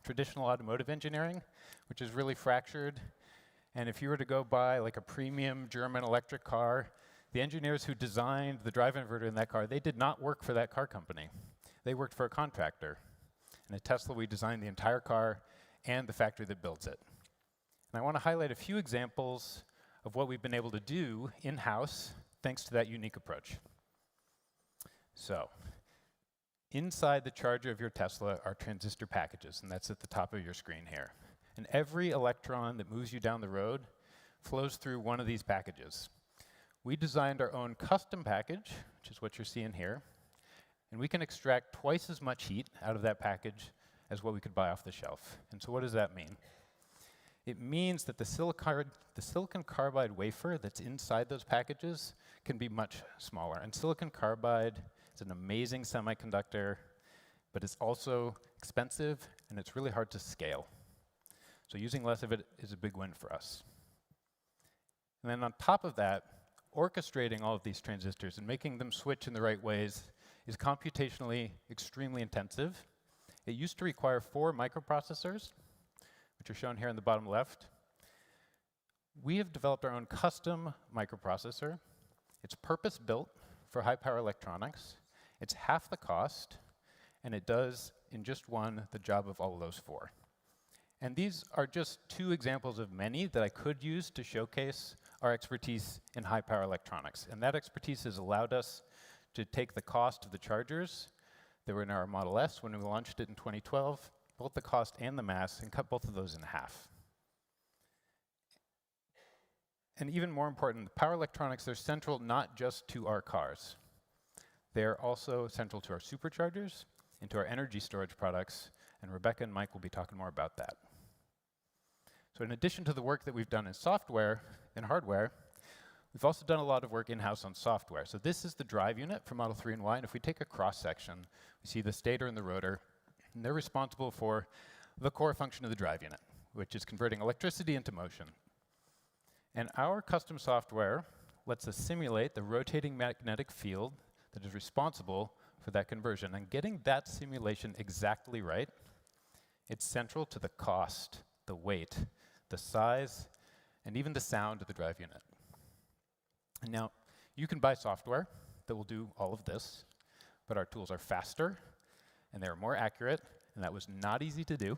traditional automotive engineering, which is really fractured. And if you were to go buy like a premium German electric car, the engineers who designed the drive inverter in that car, they did not work for that car company. They worked for a contractor. And at Tesla, we designed the entire car and the factory that builds it. And I want to highlight a few examples of what we've been able to do in-house thanks to that unique approach. So, inside the charger of your Tesla are transistor packages, and that's at the top of your screen here. And every electron that moves you down the road flows through one of these packages. We designed our own custom package, which is what you're seeing here, and we can extract twice as much heat out of that package as what we could buy off the shelf. And so what does that mean? It means that the silicon carbide wafer that's inside those packages can be much smaller. And silicon carbide is an amazing semiconductor, but it's also expensive, and it's really hard to scale. So using less of it is a big win for us. And then on top of that, orchestrating all of these transistors and making them switch in the right ways is computationally extremely intensive. It used to require 4 microprocessors, which are shown here in the bottom left. We have developed our own custom microprocessor. It's purpose-built for high-power electronics. It's half the cost, and it does, in just one, the job of all of those 4. And these are just 2 examples of many that I could use to showcase our expertise in high-power electronics. And that expertise has allowed us to take the cost of the chargers that were in our Model S when we launched it in 2012, both the cost and the mass, and cut both of those in half. And even more important, the power electronics, they're central not just to our cars. They're also central to our superchargers and to our energy storage products, and Rebecca and Mike will be talking more about that. So in addition to the work that we've done in software and hardware, we've also done a lot of work in-house on software. So this is the drive unit for Model 3 and Y, and if we take a cross-section, we see the stator and the rotor, and they're responsible for the core function of the drive unit, which is converting electricity into motion. And our custom software lets us simulate the rotating magnetic field that is responsible for that conversion. And getting that simulation exactly right, it's central to the cost, the weight, the size, and even the sound of the drive unit. And now, you can buy software that will do all of this, but our tools are faster, and they're more accurate, and that was not easy to do.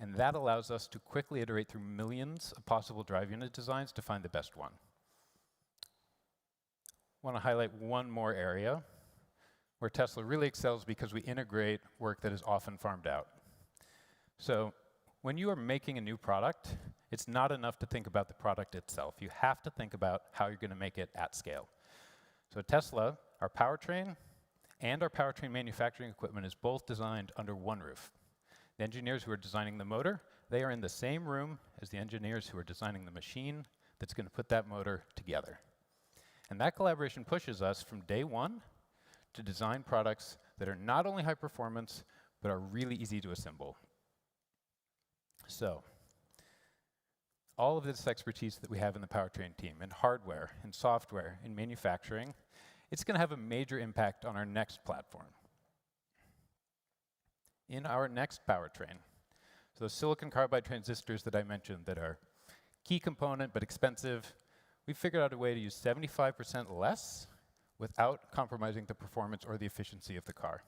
And that allows us to quickly iterate through millions of possible drive unit designs to find the best one. I want to highlight one more area where Tesla really excels because we integrate work that is often farmed out. So when you are making a new product, it's not enough to think about the product itself. You have to think about how you're going to make it at scale. So at Tesla, our powertrain and our powertrain manufacturing equipment is both designed under one roof. The engineers who are designing the motor, they are in the same room as the engineers who are designing the machine that's going to put that motor together. And that collaboration pushes us from day one to design products that are not only high performance, but are really easy to assemble. So, all of this expertise that we have in the powertrain team, in hardware, in software, in manufacturing, it's going to have a major impact on our next platform. In our next powertrain, so those silicon carbide transistors that I mentioned that are key component but expensive, we figured out a way to use 75% less without compromising the performance or the efficiency of the car.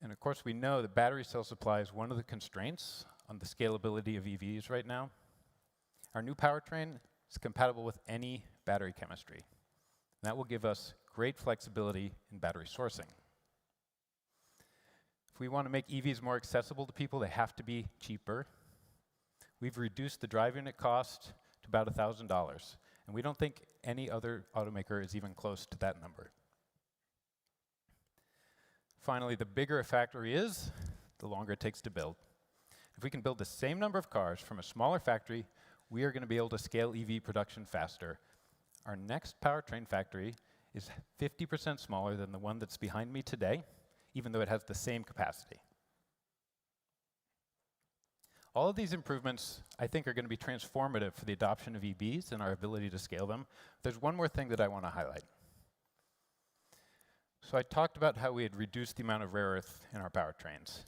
And of course, we know that battery cell supply is one of the constraints on the scalability of EVs right now. Our new powertrain is compatible with any battery chemistry. And that will give us great flexibility in battery sourcing. If we want to make EVs more accessible to people, they have to be cheaper. We've reduced the drive unit cost to about $1,000. And we don't think any other automaker is even close to that number. Finally, the bigger a factory is, the longer it takes to build. If we can build the same number of cars from a smaller factory, we are going to be able to scale EV production faster. Our next powertrain factory is 50% smaller than the one that's behind me today, even though it has the same capacity. All of these improvements, I think, are going to be transformative for the adoption of EVs and our ability to scale them. There's one more thing that I want to highlight. So I talked about how we had reduced the amount of rare earth in our powertrains.